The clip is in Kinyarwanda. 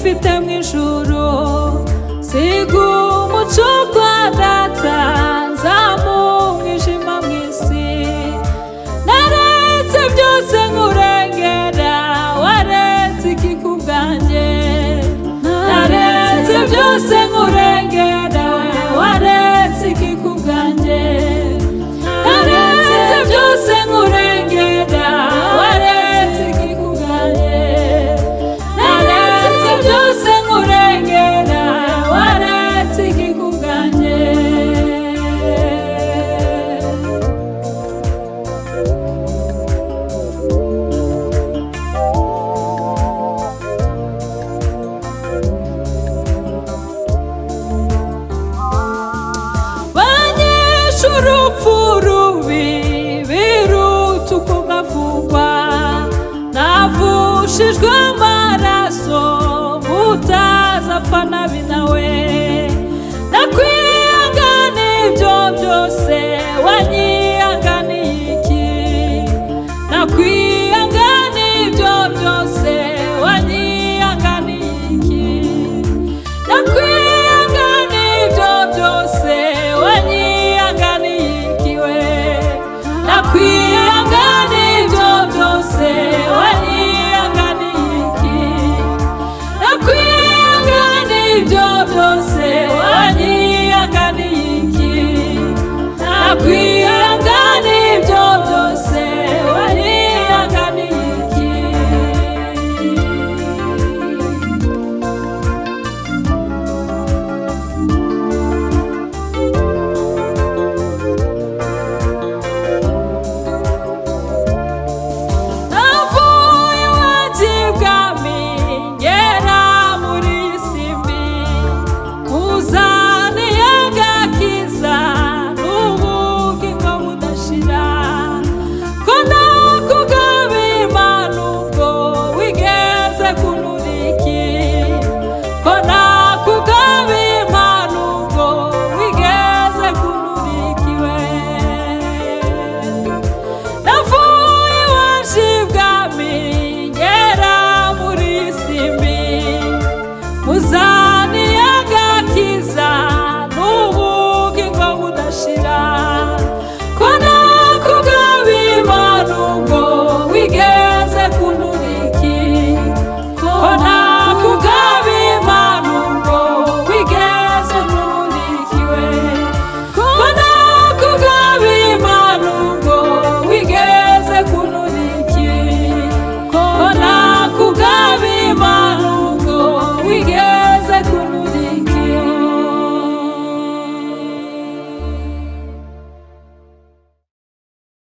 mfite mu ijuru, siga umuco kwa data, nzamu umwijima mw'isi. Naretse byose nkurengera, waretse iki ku bwanjye? Naretse byose nkurengera, waretse iki ku bwanjye? Naretse byose nkurengera, waretse iki ku bwanjye? Naretse byose nkurengera, waretse iki ku bwanjye? Banyishe urupfu rubi biruta uko nkavugwa, navushijwe amaraso utazapfa nabi nawe. Nakwihangana ibyo byose, wanyihanganiye iki? Nakwihangana ibyo byose, wanyihanganiye iki? Nakwihangana ibyo byose, wanyihanganiye iki we? Nakwihangana ibyo byose, wanyihanganiye iki? Nakwihangana ibyo byose,